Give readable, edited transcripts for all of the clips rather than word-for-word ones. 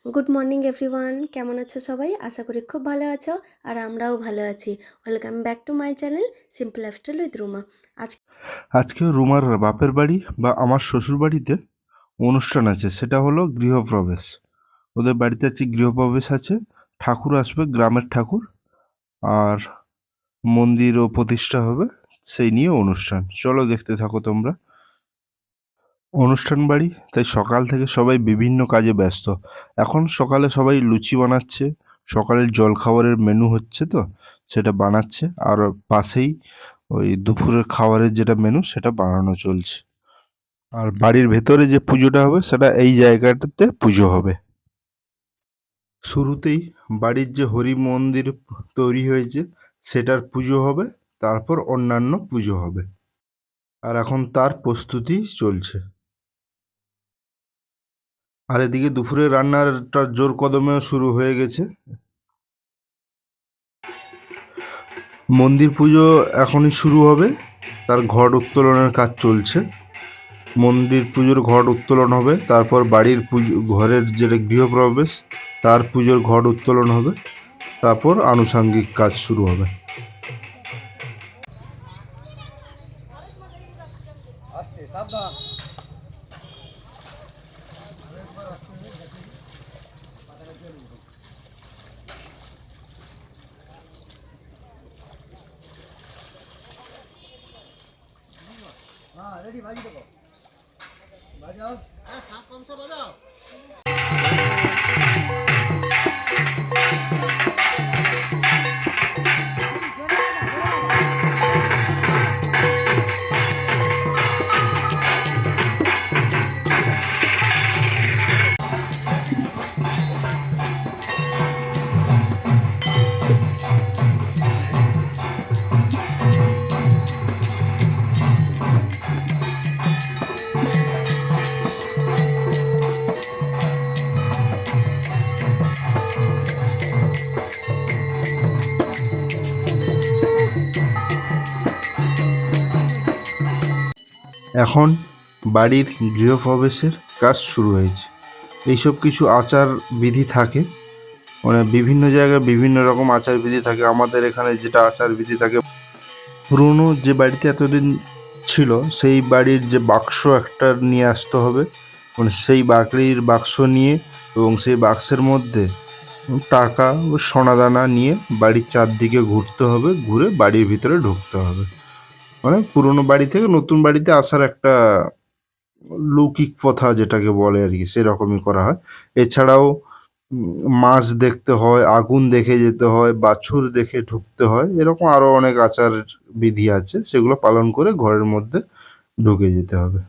Good morning everyone, কেমন আছো সবাই? আশা করি খুব ভালো আছো আর আমরাও ভালো আছি। Welcome back to my channel simple lifestyle with Ruma. আজকে রুমার বাপের বাড়ি বা আমার শ্বশুর বাড়িতে অনুষ্ঠান আছে, সেটা হলো গৃহপ্রবেশ। ওদের বাড়িতে আছে গৃহপ্রবেশ আছে, ঠাকুর আসবে, গ্রামের ঠাকুর, আর মন্দিরও প্রতিষ্ঠা হবে, সেই নিয়ে অনুষ্ঠান। চলো দেখতে থাকো তোমরা। অনুষ্ঠান বাড়ি, তাই সকাল থেকে সবাই বিভিন্ন কাজে ব্যস্ত। এখন সকালে সবাই লুচি বানাচ্ছে, সকালের জলখাবারের মেনু হচ্ছে, তো সেটা বানাচ্ছে। আর পাশেই ওই দুপুরের খাবারের যেটা মেনু সেটা বানানো চলছে। আর বাড়ির ভেতরে যে পুজোটা হবে সেটা এই জায়গাটাতে পুজো হবে। শুরুতেই বাড়ির যে হরি মন্দির তৈরি হয়েছে সেটার পুজো হবে, তারপর অন্যান্য পুজো হবে। আর এখন তার প্রস্তুতি চলছে। আর এদিকে দুপুরে রান্নাটা জোর কদমেও শুরু হয়ে গেছে। মন্দির পুজো এখনই শুরু হবে, তার ঘট উত্তোলনের কাজ চলছে। মন্দির পুজোর ঘট উত্তোলন হবে, তারপর বাড়ির পুজো, ঘরের যেটা গৃহপ্রবেশ তার পুজোর ঘট উত্তোলন হবে, তারপর আনুষাঙ্গিক কাজ শুরু হবে। এখন বাড়ির গৃহপ্রবেশের কাজ শুরু হয়েছে। এইসব কিছু আচার বিধি থাকে, মানে বিভিন্ন জায়গায় বিভিন্ন রকম আচার বিধি থাকে। আমাদের এখানে যেটা আচার বিধি থাকে, পুরনো যে বাড়িতে এতদিন ছিল সেই বাড়ির যে বাক্স একটা নিয়ে আসতে হবে, মানে সেই বাড়ির বাক্স নিয়ে, এবং সেই বাক্সের মধ্যে টাকা ও সোনাদানা নিয়ে বাড়ির চারদিকে ঘুরতে হবে, ঘুরে বাড়ির ভিতরে ঢুকতে হবে। মানে পুরনো বাড়ি থেকে নতুন বাড়িতে আসার একটা লৌকিক প্রথা যেটাকে বলে আর কি, সেরকমই করা হয়। এছাড়াও মাছ দেখতে হয়, আগুন দেখে যেতে হয়, বাছুর দেখে ঢুকতে হয়, এরকম আরো অনেক আচার বিধি আছে, সেগুলো পালন করে ঘরের মধ্যে ঢুকে যেতে হবে।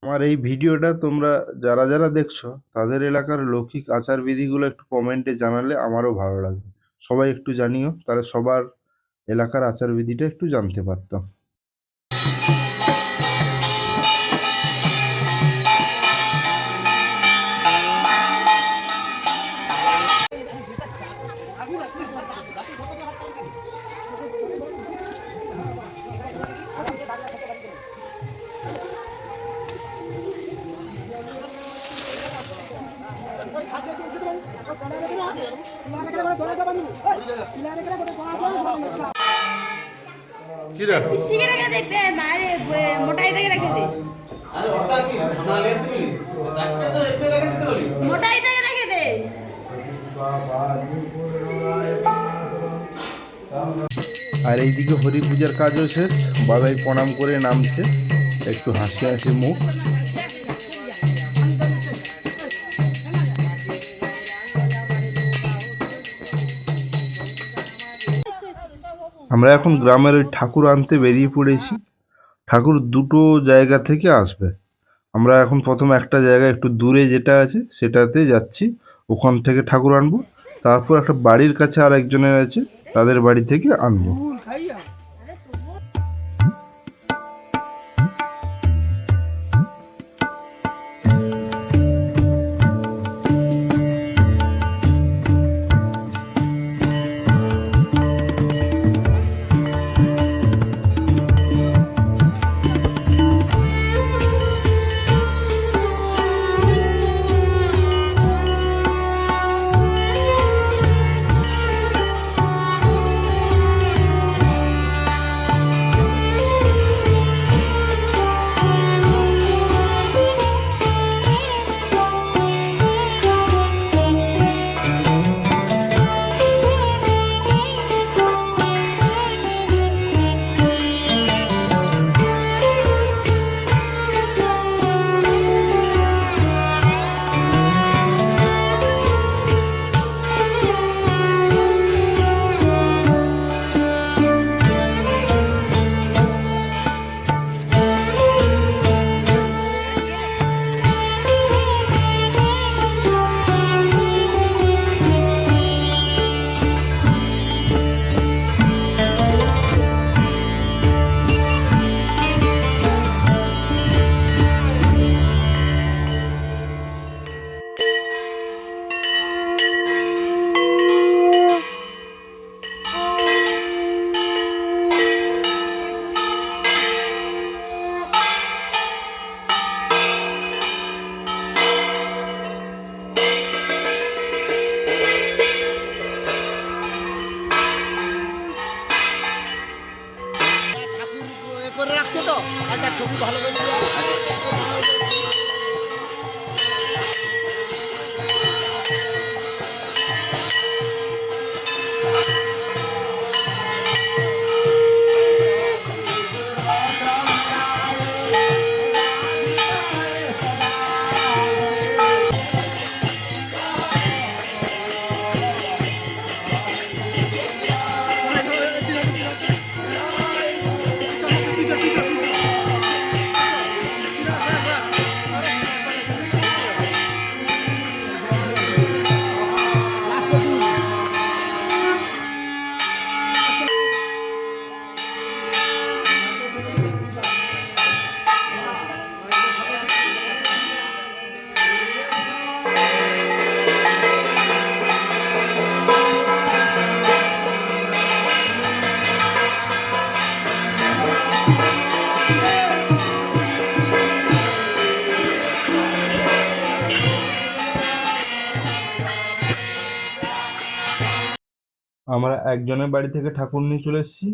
আমার এই ভিডিওটা তোমরা যারা যারা দেখছো তাদের এলাকার লৌকিক আচার বিধিগুলো একটু কমেন্টে জানালে আমারও ভালো লাগবে। সবাই একটু জানিও, তাহলে সবার এলাকার আচার বিধিটা একটু জানতে পারতাম। শিখে রেখে দেখবে মায়ের মোটাই থেকে রেখে দে মোটাই থেকে রেখে দে। আর এইদিকে হরি পূজার কাজও শেষ, বাবাই প্রণাম করে নামছে, একটু হাসি হাসি মুখ। আমরা এখন গ্রামের ওই ঠাকুর আনতে বেরিয়ে পড়েছি। ঠাকুর দুটো জায়গা থেকে আসবে। আমরা এখন প্রথম একটা জায়গায় একটু দূরে যেটা আছে সেটাতে যাচ্ছি, ওখান থেকে ঠাকুর আনবো। তারপর একটা বাড়ির কাছে আর একজনের আছে, তাদের বাড়ি থেকে আনবো। আমরা একজনের বাড়ি থেকে ঠাকুর নিয়ে চলে এসেছি,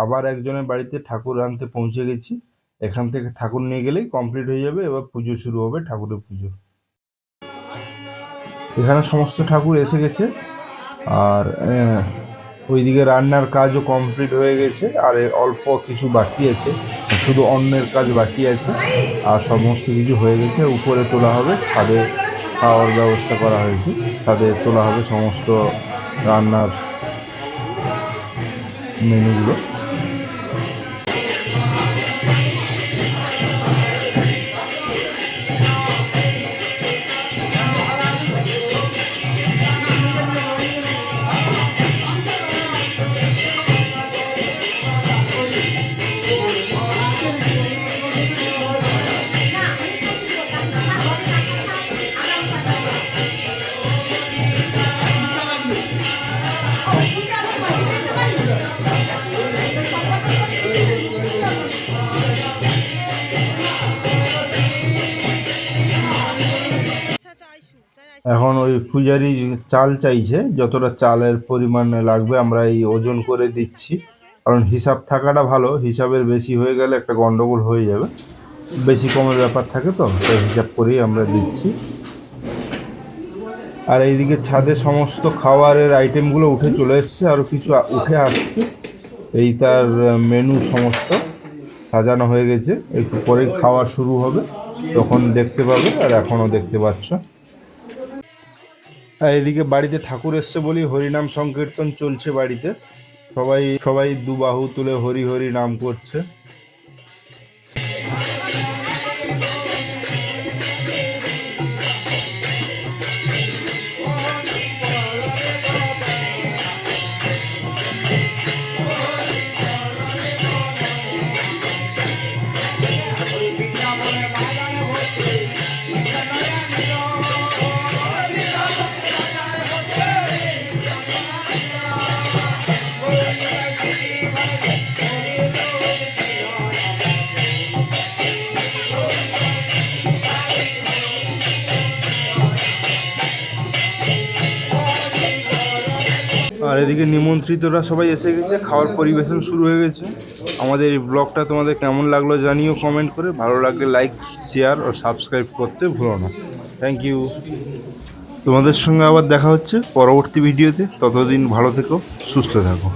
আবার একজনের বাড়িতে ঠাকুর আনতে পৌঁছে গেছি। এখান থেকে ঠাকুর নিয়ে গেলেই কমপ্লিট হয়ে যাবে, এবার পুজো শুরু হবে, ঠাকুরের পুজো। এখানে সমস্ত ঠাকুর এসে গেছে, আর ওইদিকে রান্নার কাজও কমপ্লিট হয়ে গেছে, আর অল্প কিছু বাকি আছে, শুধু অন্নের কাজ বাকি আছে, আর সমস্ত কিছু হয়ে গেছে। উপরে তোলা হবে, ছাদে খাওয়ার ব্যবস্থা করা হয়েছে, ছাদে তোলা হবে সমস্ত রান্নার মেনুগুলো। এখন ওই পূজারি চাল চাইছে, যতটা চালের পরিমাণ লাগবে আমরা এই ওজন করে দিচ্ছি, কারণ হিসাব থাকাটা ভালো, হিসাবের বেশি হয়ে গেলে একটা গন্ডগোল হয়ে যাবে, বেশি কমের ব্যাপার থাকে, তো তাই হিসাব করেই আমরা দিচ্ছি। আর এইদিকে ছাদে সমস্ত খাবারের আইটেমগুলো উঠে চলে এসছে, আরও কিছু উঠে আসছে, এই তার মেনু সমস্ত সাজানো হয়ে গেছে, একটু পরেই খাওয়া শুরু হবে, তখন দেখতে পাবে, আর এখনও দেখতে পাচ্ছ। আর এদিকে বাড়িতে ঠাকুর এসছে বলি হরিনাম সংকীর্তন চলছে বাড়িতে, সবাই দুবাহু তুলে হরি হরি নাম করছে। আর এদিকে নিমন্ত্রিতরা সবাই এসে গেছে, খাওয়ার পরিবেশন শুরু হয়ে গেছে। আমাদের এই ব্লগটা তোমাদের কেমন লাগলো জানিও কমেন্ট করে, ভালো লাগলে লাইক, শেয়ার ও সাবস্ক্রাইব করতে ভুলো না। Thank you. তোমাদের সঙ্গে আবার দেখা হচ্ছে পরবর্তী ভিডিওতে, ততদিন ভালো থেকো, সুস্থ থাকো।